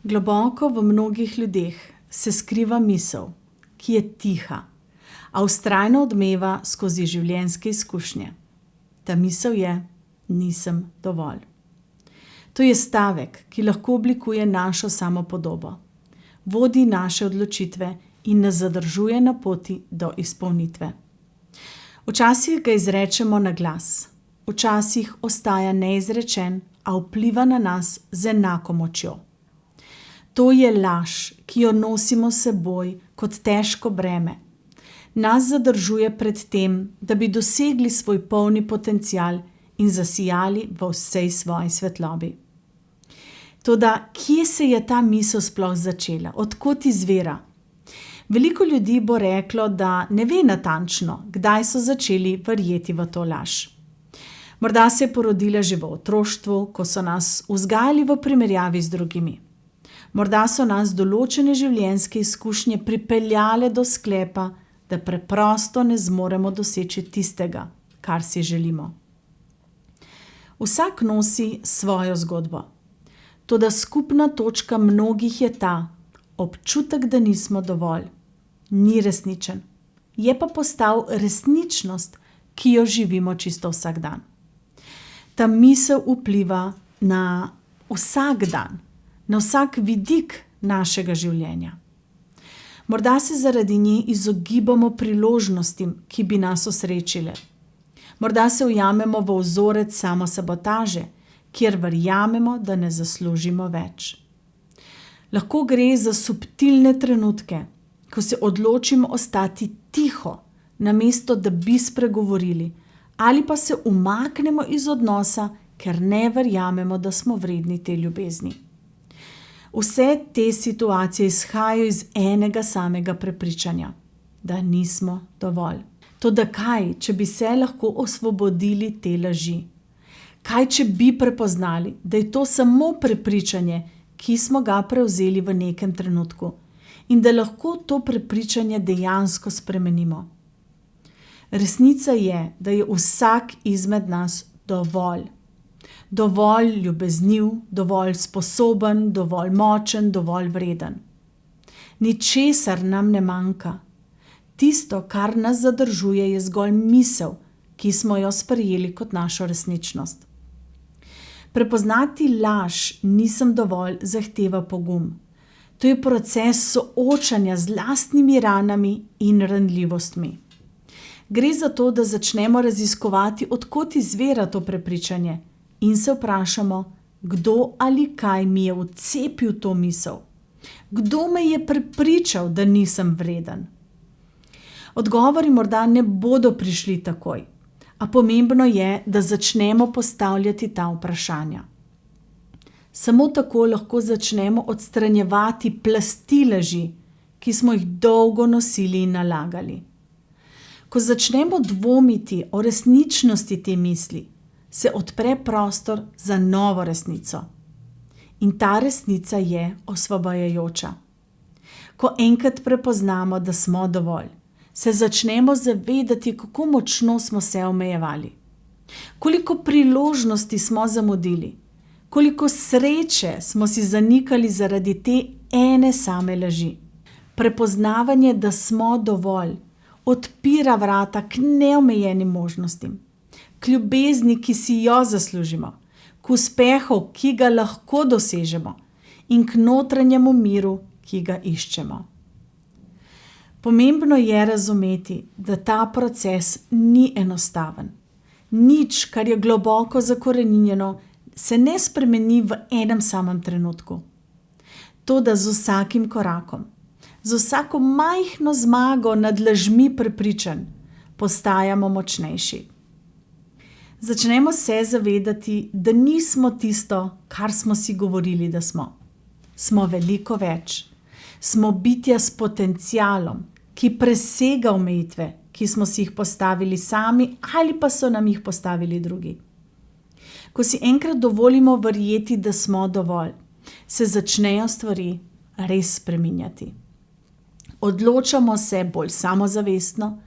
Globoko v mnogih ljudeh se skriva misel, ki je tiha, a vztrajno odmeva skozi življenjske izkušnje. Ta misel je: nisem dovolj. To je stavek, ki lahko oblikuje našo samopodobo, vodi naše odločitve in nas zadržuje na poti do izpolnitve. Včasih ga izrečemo na glas, včasih ostaja neizrečen, a vpliva na nas z enako močjo. To je laž, ki jo nosimo s seboj kot težko breme. Nas zadržuje pred tem, da bi dosegli svoj polni potencial in zasijali v vsej svoji svetlobi. Toda kje se je ta misel sploh začela? Od kod izvira? Veliko ljudi bo reklo, da ne ve natančno, kdaj so začeli verjeti v to laž. Morda se je porodila že v otroštvu, ko so nas vzgajali v primerjavi z drugimi. Morda so nas določene življenjske izkušnje pripeljale do sklepa, da preprosto ne zmoremo doseči tistega, kar si želimo. Vsak nosi svojo zgodbo. Toda skupna točka mnogih je ta: občutek, da nismo dovolj. Ni resničen. Je pa postal resničnost, ki jo živimo čisto vsak dan. Ta misel vpliva na vsak dan, na vsak vidik našega življenja. Morda se zaradi nje izogibamo priložnostim, ki bi nas osrečile. Morda se ujamemo v vzorec samosabotaže, kjer verjamemo, da ne zaslužimo več. Lahko gre za subtilne trenutke, ko se odločimo ostati tiho, namesto da bi spregovorili, ali pa se umaknemo iz odnosa, ker ne verjamemo, da smo vredni te ljubezni. Vse te situacije izhajajo iz enega samega prepričanja, da nismo dovolj. Toda kaj, če bi se lahko osvobodili te laži? Kaj, če bi prepoznali, da je to samo prepričanje, ki smo ga prevzeli v nekem trenutku in da lahko to prepričanje dejansko spremenimo? Resnica je, da je vsak izmed nas dovolj. Dovolj ljubezniv, dovolj sposoben, dovolj močen, dovolj vreden. Ničesar nam ne manjka. Tisto, kar nas zadržuje, je zgolj misel, ki smo jo sprejeli kot našo resničnost. Prepoznati laž nisem dovolj zahteva pogum. To je proces soočanja z lastnimi ranami in ranljivostmi. Gre za to, da začnemo raziskovati, od kod izvira to prepričanje, in se vprašamo, kdo ali kaj mi je vcepil to misel. Kdo me je prepričal, da nisem vreden? Odgovori morda ne bodo prišli takoj, a pomembno je, da začnemo postavljati ta vprašanja. Samo tako lahko začnemo odstranjevati plasti laži, ki smo jih dolgo nosili in nalagali. Ko začnemo dvomiti o resničnosti te misli, se odpre prostor za novo resnico. In ta resnica je osvobajajoča. Ko enkrat prepoznamo, da smo dovolj, se začnemo zavedati, kako močno smo se omejevali. Koliko priložnosti smo zamudili, koliko sreče smo si zanikali zaradi te ene same laži. Prepoznavanje, da smo dovolj, odpira vrata k neomejenim možnostim, k ljubezni, ki si jo zaslužimo, k uspehu, ki ga lahko dosežemo, in k notranjemu miru, ki ga iščemo. Pomembno je razumeti, da ta proces ni enostaven. Nič, kar je globoko zakoreninjeno, se ne spremeni v enem samem trenutku. Toda z vsakim korakom, z vsako majhno zmago nad lažmi prepričanj, postajamo močnejši. Začnemo se zavedati, da nismo tisto, kar smo si govorili, da smo. Smo veliko več. Smo bitja s potencialom, ki presega omejitve, ki smo si jih postavili sami ali pa so nam jih postavili drugi. Ko si enkrat dovolimo verjeti, da smo dovolj, se začnejo stvari res spreminjati. Odločamo se bolj samozavestno,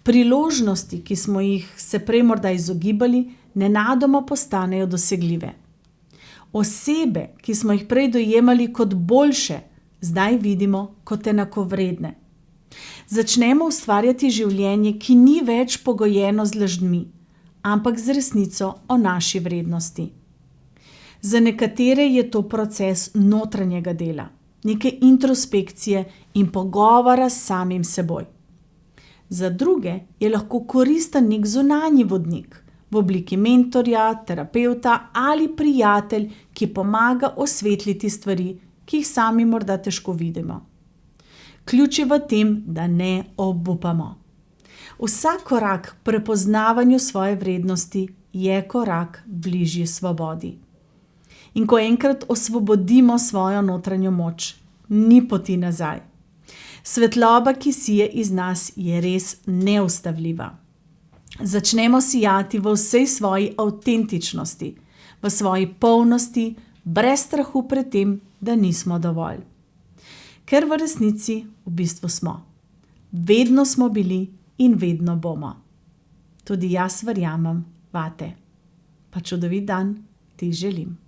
priložnosti, ki smo jih se prej morda izogibali, nenadoma postanejo dosegljive. Osebe, ki smo jih prej dojemali kot boljše, zdaj vidimo kot enakovredne. Začnemo ustvarjati življenje, ki ni več pogojeno z lažmi, ampak z resnico o naši vrednosti. Za nekatere je to proces notranjega dela, neke introspekcije in pogovora s samim seboj. Za druge je lahko koristen nek zunanji vodnik v obliki mentorja, terapevta ali prijatelj, ki pomaga osvetliti stvari, ki jih sami morda težko vidimo. Ključ je v tem, da ne obupamo. Vsak korak k prepoznavanju svoje vrednosti je korak bližje svobodi. In ko enkrat osvobodimo svojo notranjo moč, ni poti nazaj. Svetloba, ki sije iz nas, je res neustavljiva. Začnemo sijati v vsej svoji avtentičnosti, v svoji polnosti, brez strahu pred tem, da nismo dovolj. Ker v resnici v bistvu smo. Vedno smo bili in vedno bomo. Tudi jaz verjamem vate. Pa čudovit dan ti želim.